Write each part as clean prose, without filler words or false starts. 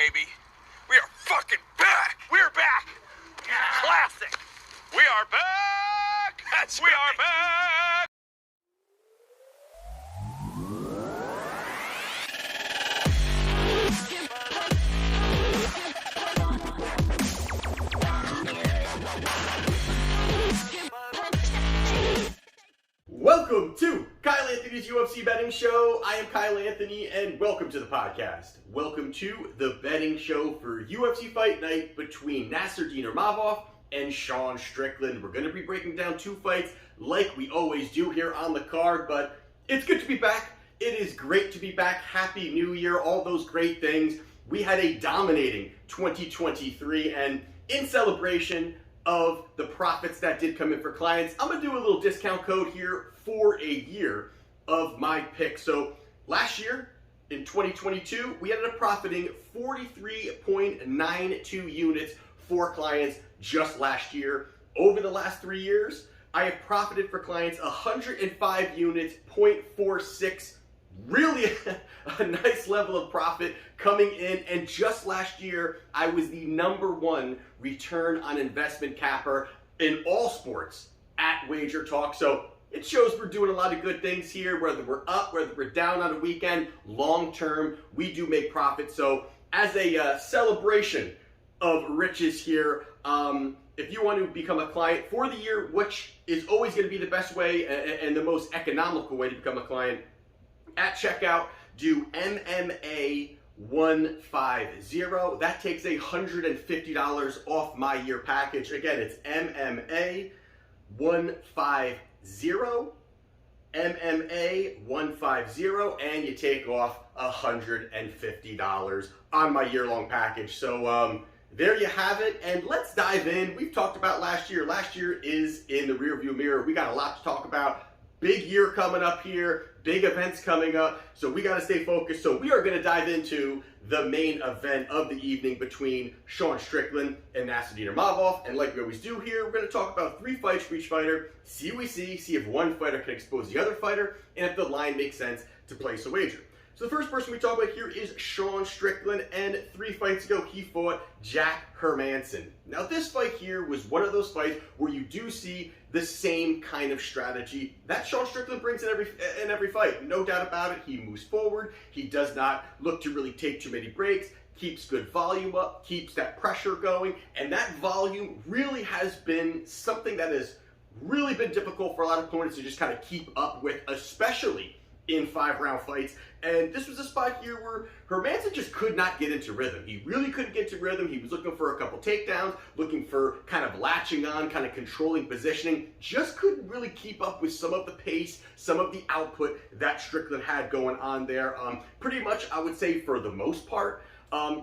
baby. We are fucking back. We're back. Classic. We are back. We are back. Welcome to Kyle Anthony's UFC Betting Show. I am Kyle Anthony, and welcome to the podcast. Welcome to the betting show for UFC Fight Night between Nassourdine Imavov and Sean Strickland. We're going to be breaking down two fights like we always do here on the card, but it's good to be back. It is great to be back. Happy New Year, all those great things. We had a dominating 2023, and in celebration of the profits that did come in for clients, I'm going to do a little discount code here for a year of my pick. So last year, in 2022, we ended up profiting 43.92 units for clients just last year. Over the last 3 years, I have profited for clients 105 units, 0.46. Really a nice level of profit coming in, and just last year I was the #1 return on investment capper in all sports at Wagertalk. So it shows we're doing a lot of good things here, whether we're up, whether we're down on a weekend. Long term, we do make profit. So as a celebration of riches here, if you want to become a client for the year, which is always going to be the best way and the most economical way to become a client, at checkout, do MMA 150. That takes $150 off my year package. Again, it's MMA 150. MMA 150, and you take off $150 on my year-long package. So there you have it, and let's dive in. We've talked about last year. Last year is in the rearview mirror. We got a lot to talk about. Big year coming up here, big events coming up, so we got to stay focused. So we are going to dive into the main event of the evening between Sean Strickland and Nassourdine Imavov. And like we always do here, we're going to talk about 3 fights for each fighter, see what we see if one fighter can expose the other fighter, and if the line makes sense to place a wager. So the first person we talk about here is Sean Strickland, and 3 fights ago he fought Jack Hermansson. Now this fight here was one of those fights where you do see the same kind of strategy that Sean Strickland brings in every fight. No doubt about it. He moves forward. He does not look to really take too many breaks. Keeps good volume up. Keeps that pressure going. And that volume really has been something that has really been difficult for a lot of opponents to just kind of keep up with, especially in 5-round fights. And this was a spot here where Hermansson just could not get into rhythm. He really couldn't get to rhythm. He was looking for a couple takedowns, looking for kind of latching on, kind of controlling positioning. Just couldn't really keep up with some of the pace, some of the output that Strickland had going on there. Pretty much, I would say, for the most part,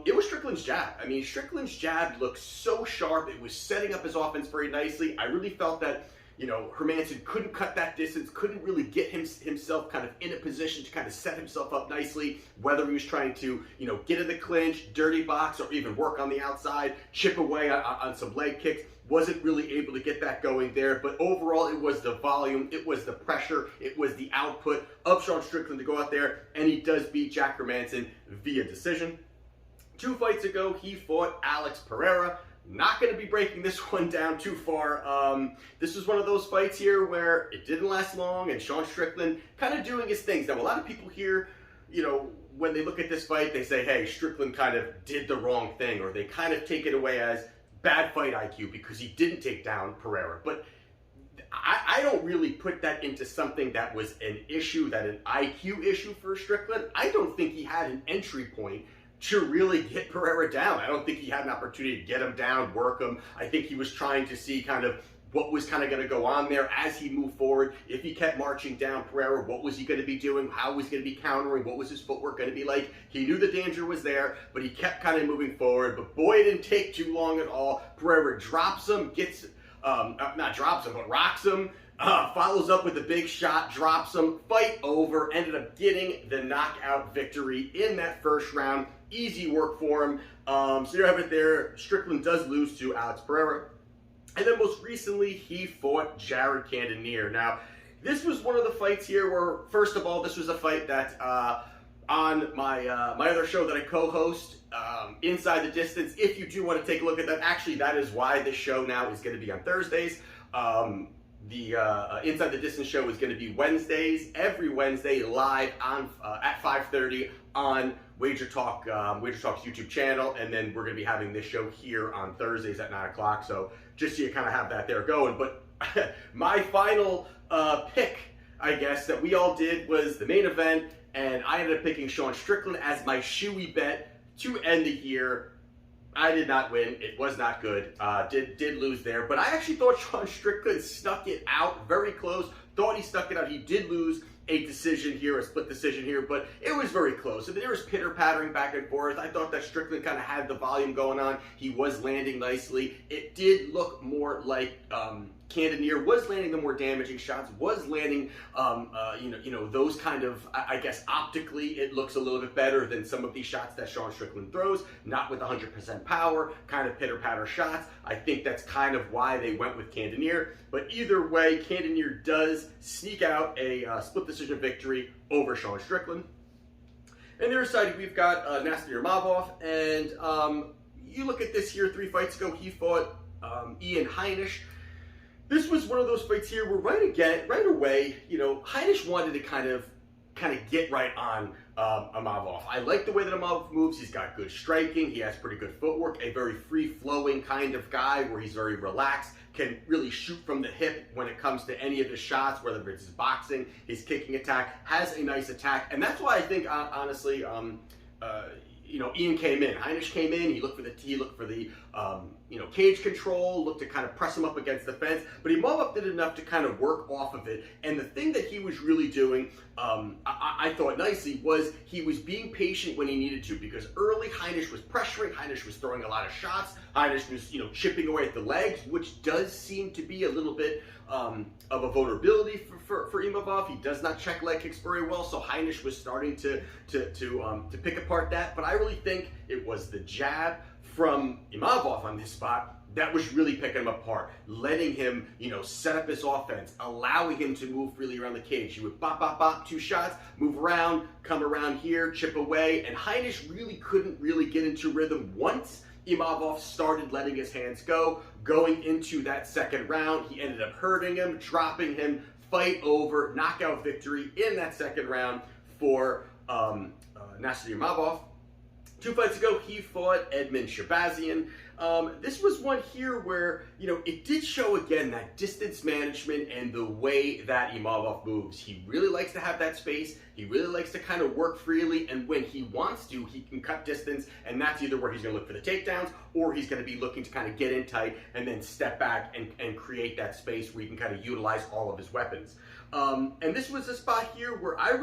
it was Strickland's jab. I mean, Strickland's jab looked so sharp. It was setting up his offense very nicely. I really felt that, you know, Hermansson couldn't cut that distance, couldn't really get himself kind of in a position to kind of set himself up nicely, whether he was trying to, you know, get in the clinch, dirty box, or even work on the outside, chip away on some leg kicks. Wasn't really able to get that going there, but overall it was the volume, it was the pressure, it was the output of Sean Strickland to go out there, and he does beat Jack Hermansson via decision. 2 fights ago, he fought Alex Pereira. Not going to be breaking this one down too far. This was one of those fights here where it didn't last long, and Sean Strickland kind of doing his things. Now, a lot of people here, you know, when they look at this fight, they say, hey, Strickland kind of did the wrong thing, or they kind of take it away as bad fight IQ because he didn't take down Pereira. But I don't really put that into something that was an issue, that an IQ issue for Strickland. I don't think he had an entry point to really get Pereira down. I don't think he had an opportunity to get him down, work him. I think he was trying to see kind of what was kind of going to go on there as he moved forward. If he kept marching down Pereira, what was he going to be doing? How was he going to be countering? What was his footwork going to be like? He knew the danger was there, but he kept kind of moving forward. But boy, it didn't take too long at all. Pereira drops him, gets, not drops him, but rocks him. Follows up with a big shot, drops him, fight over, ended up getting the knockout victory in that first round. Easy work for him. So you have it there. Strickland does lose to Alex Pereira. And then most recently, he fought Jared Cannonier. Now, this was one of the fights here where, first of all, this was a fight that on my other show that I co-host, Inside the Distance. If you do want to take a look at that, actually, that is why this show now is going to be on Thursdays. The Inside the Distance show is going to be Wednesdays, every Wednesday, live on at 5:30 on Wagertalk, Wagertalk's YouTube channel, and then we're going to be having this show here on Thursdays at 9 o'clock. So just so you kind of have that there going. But my final pick, I guess, that we all did was the main event, and I ended up picking Sean Strickland as my shoey bet to end the year. I did not win. It was not good. Did lose there. But I actually thought Sean Strickland stuck it out very close. Thought he stuck it out. He did lose a decision here, a split decision here, but it was very close. I mean, there was pitter-pattering back and forth. I thought that Strickland kind of had the volume going on. He was landing nicely. It did look more like Cannonier was landing the more damaging shots, was landing, those kind of, I guess, optically, it looks a little bit better than some of these shots that Sean Strickland throws, not with 100% power, kind of pitter-patter shots. I think that's kind of why they went with Cannonier. But either way, Cannonier does sneak out a split decision victory over Sean Strickland. And the other side, we've got Nassourdine Imavov, and you look at this here, 3 fights ago, he fought Ian Heinisch. This was one of those fights here where right away, Heinisch wanted to kind of get right on Imavov. I like the way that Imavov moves. He's got good striking. He has pretty good footwork. A very free-flowing kind of guy where he's very relaxed, can really shoot from the hip when it comes to any of his shots, whether it's his boxing, his kicking attack, has a nice attack. And that's why I think, honestly, Ian came in. Heinisch came in. He looked for the cage control, looked to kind of press him up against the fence. But Imavov did enough to kind of work off of it. And the thing that he was really doing, I thought nicely, was he was being patient when he needed to. Because early Heinisch was pressuring. Heinisch was throwing a lot of shots. Heinisch was, chipping away at the legs, which does seem to be a little bit of a vulnerability for Imavov. He does not check leg kicks very well, so Heinisch was starting to pick apart that. But I really think it was the jab from Imavov on this spot that was really picking him apart, letting him, set up his offense, allowing him to move freely around the cage. He would bop, bop, bop, 2 shots, move around, come around here, chip away, and Heinisch really couldn't get into rhythm once Imavov started letting his hands go. Going into that second round, he ended up hurting him, dropping him, fight over, knockout victory in that second round for Nassourdine Imavov. 2 fights ago, he fought Edmen Shahbazyan. This was one here where, it did show again that distance management and the way that Imavov moves. He really likes to have that space. He really likes to kind of work freely, and when he wants to, he can cut distance, and that's either where he's going to look for the takedowns, or he's going to be looking to kind of get in tight and then step back and create that space where he can kind of utilize all of his weapons. And this was a spot here where I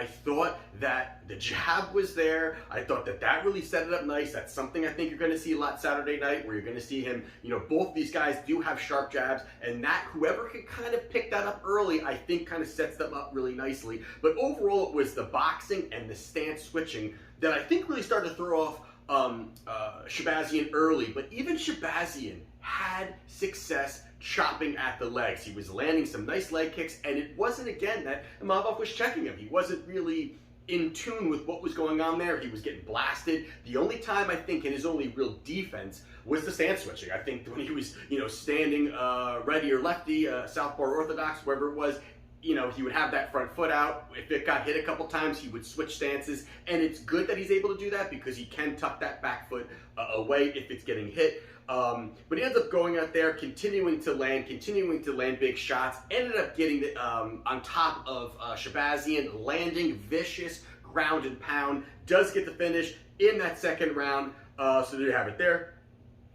thought that the jab was there. I thought that really set it up nice. That's something I think you're going to see a lot Saturday night, where you're going to see him, both these guys do have sharp jabs, and that whoever can kind of pick that up early, I think kind of sets them up really nicely. But overall, it was the boxing and the stance switching that I think really started to throw off Shahbazyan early. But even Shahbazyan had success chopping at the legs. He was landing some nice leg kicks, and it wasn't, again, that Imavov was checking him. He wasn't really in tune with what was going on there. He was getting blasted. The only time, I think, in his only real defense was the stance switching. I think when he was, standing righty or lefty, southpaw or orthodox, wherever it was, he would have that front foot out. If it got hit a couple times, he would switch stances. And it's good that he's able to do that because he can tuck that back foot away if it's getting hit. But he ends up going out there, continuing to land big shots, ended up getting on top of Shahbazyan, landing vicious ground and pound, does get the finish in that second round. So there you have it there.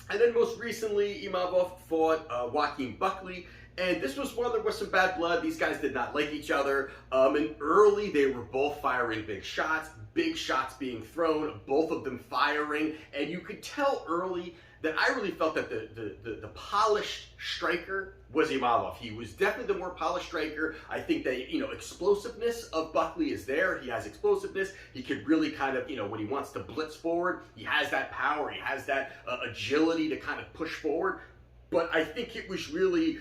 And then most recently, Imavov fought Joaquin Buckley. And this was one, there was some bad blood. These guys did not like each other. And early, they were both firing big shots being thrown, both of them firing. And you could tell early that I really felt that the polished striker was Imavov. He was definitely the more polished striker. I think that, explosiveness of Buckley is there. He has explosiveness. He could really kind of, when he wants to blitz forward, he has that power. He has that agility to kind of push forward. But I think it was really,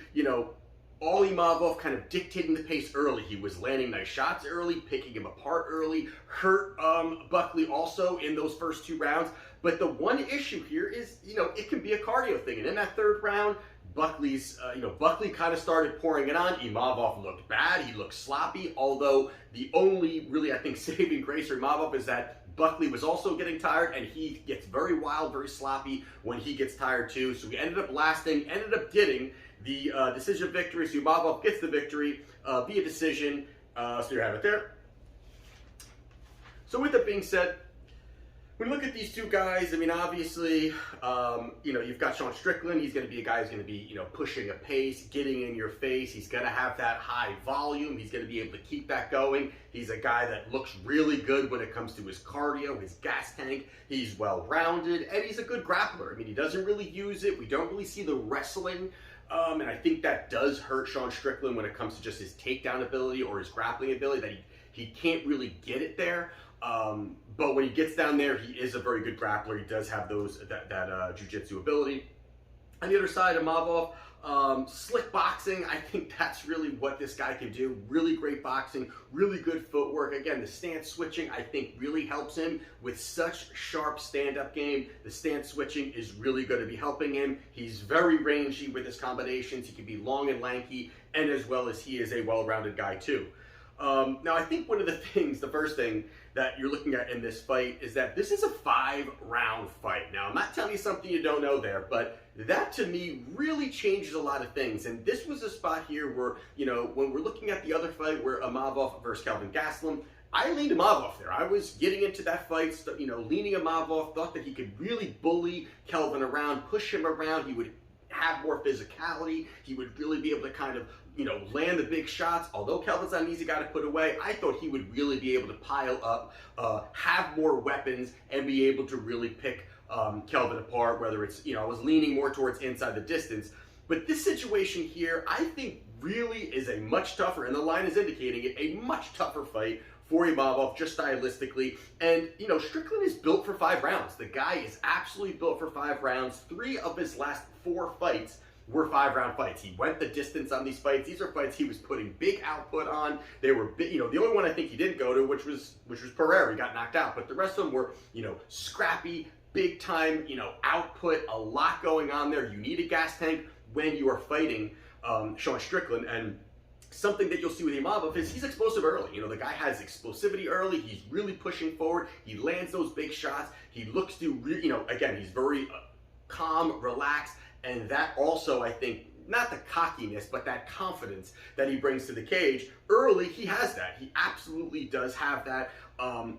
all Imavov kind of dictating the pace early. He was landing nice shots early, picking him apart early, hurt Buckley also in those first 2 rounds. But the one issue here is, it can be a cardio thing. And in that 3rd round, Buckley kind of started pouring it on. Imavov looked bad. He looked sloppy, although the only really, I think, saving grace for Imavov is that Buckley was also getting tired, and he gets very wild, very sloppy when he gets tired too. So we ended up getting the decision victory. So Imavov gets the victory via decision. So you have it there. So with that being said, when you look at these 2 guys, I mean, obviously, you've got Sean Strickland. He's going to be a guy who's going to be, pushing a pace, getting in your face. He's going to have that high volume. He's going to be able to keep that going. He's a guy that looks really good when it comes to his cardio, his gas tank. He's well-rounded, and he's a good grappler. I mean, he doesn't really use it. We don't really see the wrestling, and I think that does hurt Sean Strickland when it comes to just his takedown ability or his grappling ability, that he can't really get it there. But when he gets down there, he is a very good grappler. He does have that jiu-jitsu ability. On the other side, Imavov, slick boxing. I think that's really what this guy can do. Really great boxing, really good footwork. Again, the stance switching, I think, really helps him with such sharp stand-up game. The stance switching is really going to be helping him. He's very rangy with his combinations. He can be long and lanky, and as well as he is a well-rounded guy too. Now, I think the first thing that you're looking at in this fight is that this is a 5-round fight. Now, I'm not telling you something you don't know there, but that to me really changes a lot of things. And this was a spot here where, when we're looking at the other fight where Imavov versus Kelvin Gastelum, I leaned Imavov there. I was getting into that fight, leaning Imavov, thought that he could really bully Kelvin around, push him around. He would have more physicality. He would really be able to kind of, land the big shots. Although Kelvin's not an easy guy to put away, I thought he would really be able to pile up, have more weapons, and be able to really pick Kelvin apart, whether it's, I was leaning more towards inside the distance. But this situation here, I think really is a much tougher, and the line is indicating it, a much tougher fight for Imavov, just stylistically. And, Strickland is built for 5 rounds. The guy is absolutely built for 5 rounds. 3 of his last 4 fights were 5-round fights. He went the distance on these fights. These are fights he was putting big output on. They were big, the only one I think he didn't go to, which was Pereira. He got knocked out. But the rest of them were, scrappy, big time, output, a lot going on there. You need a gas tank when you are fighting Sean Strickland. And something that you'll see with Imavov is he's explosive early. The guy has explosivity early. He's really pushing forward. He lands those big shots. He looks to, again, he's very calm, relaxed. And that also, I think, not the cockiness, but that confidence that he brings to the cage. Early, he has that. He absolutely does have that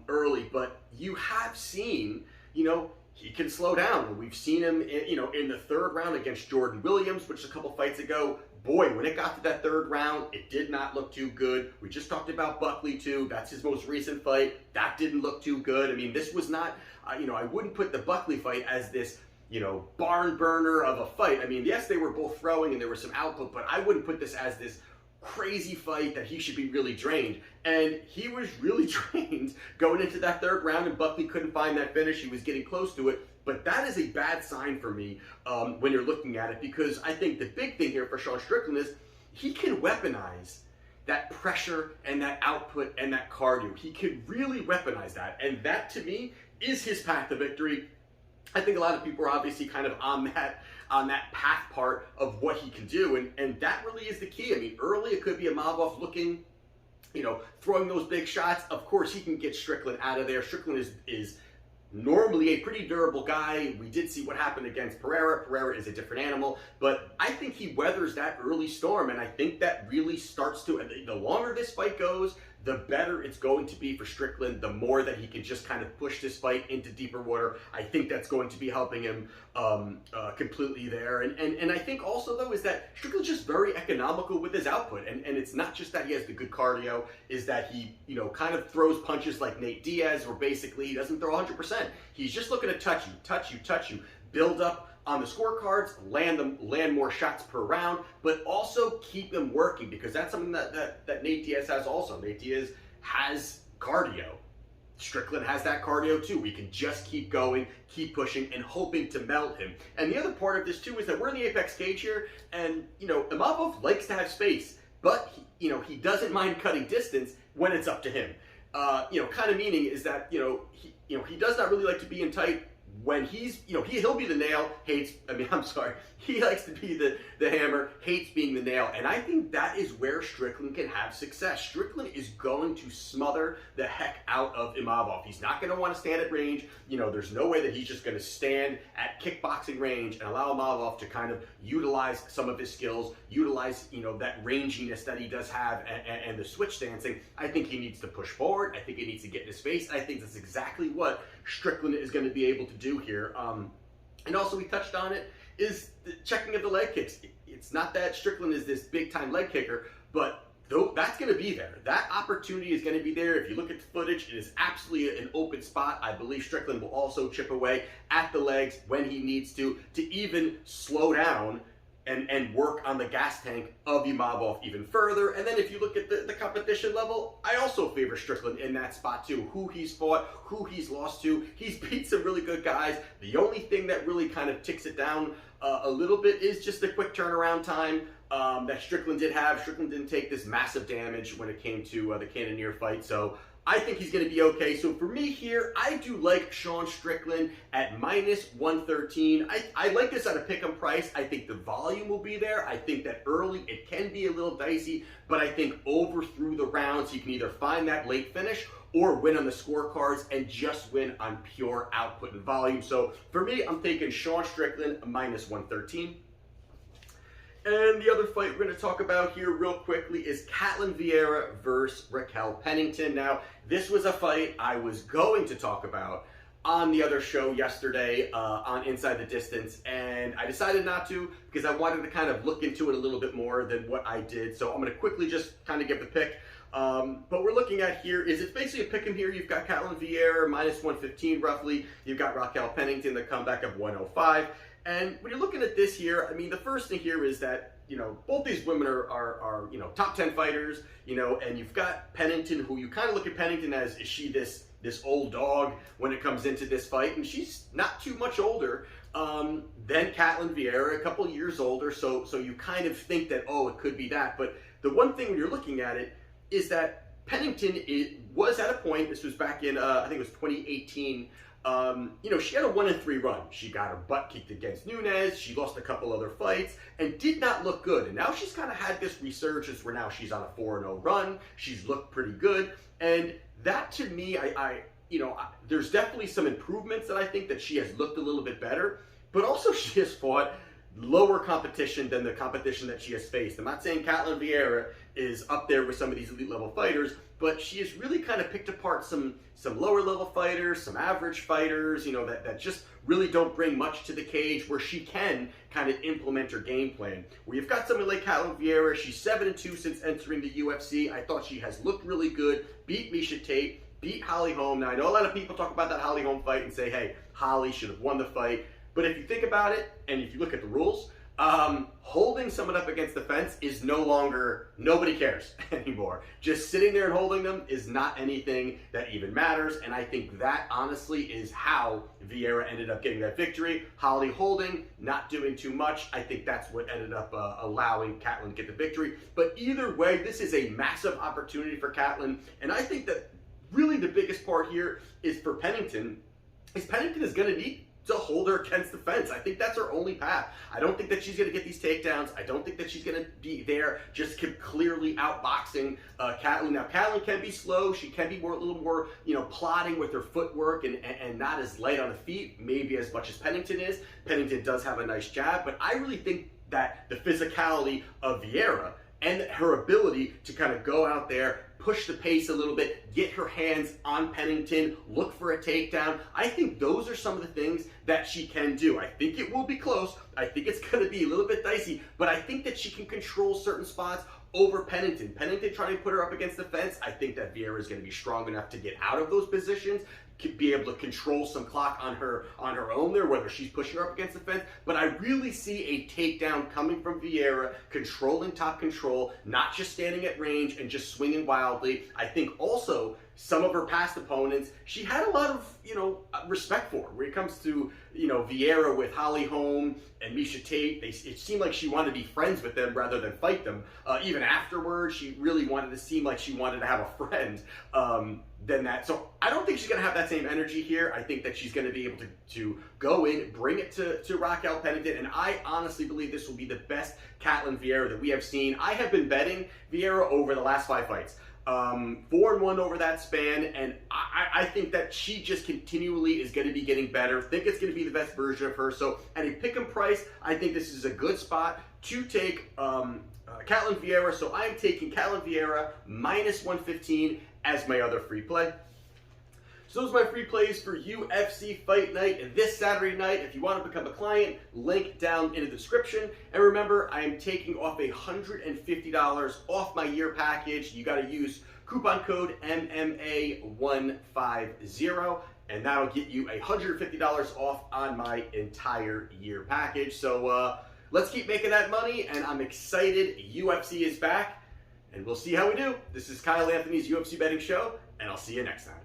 early. But you have seen, he can slow down. We've seen him, in the 3rd round against Jordan Williams, which is a couple fights ago. Boy, when it got to that 3rd round, it did not look too good. We just talked about Buckley, too. That's his most recent fight. That didn't look too good. I mean, this was not, I wouldn't put the Buckley fight as this, barn burner of a fight. I mean, yes, they were both throwing and there was some output, but I wouldn't put this as this crazy fight that he should be really drained. And he was really drained going into that 3rd round, and Buckley couldn't find that finish. He was getting close to it. But that is a bad sign for me when you're looking at it, because I think the big thing here for Sean Strickland is he can weaponize that pressure and that output and that cardio. He can really weaponize that. And that, to me, is his path to victory. I think a lot of people are obviously kind of on that path part of what he can do, and that really is the key. I mean, early it could be Imavov looking, throwing those big shots. Of course, he can get Strickland out of there. Strickland is normally a pretty durable guy. We did see what happened against Pereira. Pereira is a different animal, but I think he weathers that early storm, and I think that really starts to, the longer this fight goes, the better it's going to be for Strickland, the more that he can just kind of push this fight into deeper water. I think that's going to be helping him completely there. And I think also, though, is that Strickland's just very economical with his output. And it's not just that he has the good cardio, is that he, kind of throws punches like Nate Diaz, where basically he doesn't throw 100%. He's just looking to touch you, build up on the scorecards, land more shots per round, but also keep them working, because that's something that Nate Diaz has also. Nate Diaz has cardio. Strickland has that cardio too. We can just keep going, keep pushing, and hoping to melt him. And the other part of this too is that we're in the apex cage here, and Imavov likes to have space, but he doesn't mind cutting distance when it's up to him. Kind of meaning is that he does not really like to be in tight when he'll be the nail, he likes to be the hammer, hates being the nail, and I think that is where Strickland can have success. Strickland is going to smother the heck out of Imavov. He's not going to want to stand at range. There's no way that he's just going to stand at kickboxing range and allow Imavov to kind of utilize some of his skills, utilize, that ranginess that he does have and the switch dancing. I think he needs to push forward. I think he needs to get in his face. I think that's exactly what Strickland is going to be able to do here. And also, we touched on it, is the checking of the leg kicks. It's not that Strickland is this big-time leg kicker, but that's going to be there. That opportunity is going to be there. If you look at the footage, it is absolutely an open spot. I believe Strickland will also chip away at the legs when he needs to even slow down and work on the gas tank of Imavov even further. And then if you look at the competition level, I also favor Strickland in that spot too. Who he's fought, who he's lost to. He's beat some really good guys. The only thing that really kind of ticks it down a little bit is just the quick turnaround time that Strickland did have. Strickland didn't take this massive damage when it came to the Cannonier fight, so I think he's going to be okay. So for me here, I do like Sean Strickland at -113. I like this at a pick'em price. I think the volume will be there. I think that early it can be a little dicey, but I think over through the rounds, you can either find that late finish or win on the scorecards and just win on pure output and volume. So for me, I'm taking Sean Strickland -113. And the other fight we're going to talk about here real quickly is Ketlen Vieira versus Raquel Pennington. Now, this was a fight I was going to talk about on the other show yesterday on Inside the Distance, and I decided not to because I wanted to kind of look into it a little bit more than what I did. So I'm going to quickly just kind of give the pick. But we're looking at here is it's basically a pick 'em here. You've got Ketlen Vieira -115 roughly. You've got Raquel Pennington, the comeback of 105. And when you're looking at this here, I mean, the first thing here is that, both these women are top 10 fighters, and you've got Pennington, who you kind of look at Pennington as, is she this old dog when it comes into this fight? And she's not too much older than Ketlen Vieira, a couple years older, so you kind of think that, oh, it could be that. But the one thing when you're looking at it is that Pennington was at a point, this was back in, I think it was 2018, she had a 1-3 run. She got her butt kicked against Nunes. She lost a couple other fights and did not look good. And now she's kind of had this resurgence where now she's on a 4-0 run. She's looked pretty good. And that to me, there's definitely some improvements that I think that she has looked a little bit better, but also she has fought lower competition than the competition that she has faced. I'm not saying Ketlen Vieira is up there with some of these elite level fighters, but she has really kind of picked apart some lower level fighters, some average fighters, that just really don't bring much to the cage, where she can kind of implement her game plan. Where you've got somebody like Ketlen Vieira, she's 7-2 since entering the UFC. I thought she has looked really good, beat Miesha Tate, beat Holly Holm. Now I know a lot of people talk about that Holly Holm fight and say, hey, Holly should have won the fight. But if you think about it, and if you look at the rules, holding someone up against the fence is no longer, nobody cares anymore. Just sitting there and holding them is not anything that even matters, and I think that honestly is how Vieira ended up getting that victory. Holly holding, not doing too much. I think that's what ended up allowing Ketlen to get the victory. But either way, this is a massive opportunity for Ketlen, and I think that really the biggest part here is for Pennington, Pennington is going to need to hold her against the fence. I think that's her only path. I don't think that she's going to get these takedowns. I don't think that she's going to be there just clearly outboxing Ketlen. Now, Ketlen can be slow. She can be a little more, plodding with her footwork and not as light on the feet, maybe as much as Pennington is. Pennington does have a nice jab, but I really think that the physicality of Vieira and her ability to kind of go out there, push the pace a little bit, get her hands on Pennington, look for a takedown. I think those are some of the things that she can do. I think it will be close. I think it's going to be a little bit dicey, but I think that she can control certain spots over Pennington. Pennington trying to put her up against the fence, I think that Vieira is going to be strong enough to get out of those positions. be able to control some clock on her own there, whether she's pushing her up against the fence. But I really see a takedown coming from Vieira, controlling top control, not just standing at range and just swinging wildly. I think also some of her past opponents, she had a lot of, respect for. When it comes to, Vieira with Holly Holm and Misha Tate, it seemed like she wanted to be friends with them rather than fight them. Even afterwards, she really wanted to seem like she wanted to have a friend than that. So I don't think she's going to have that same energy here. I think that she's going to be able to go in, bring it to Raquel Pennington, and I honestly believe this will be the best Ketlen Vieira that we have seen. I have been betting Vieira over the last 5 fights. 4-1 over that span, and I think that she just continually is going to be getting better. Think it's going to be the best version of her. So at a pick'em price, I think this is a good spot to take Ketlen Vieira. So I'm taking Ketlen Vieira minus 115 as my other free play. So those are my free plays for UFC Fight Night this Saturday night. If you want to become a client, link down in the description. And remember, I am taking off $150 off my year package. You got to use coupon code MMA150, and that'll get you $150 off on my entire year package. So let's keep making that money, and I'm excited. UFC is back, and we'll see how we do. This is Kyle Anthony's UFC Betting Show, and I'll see you next time.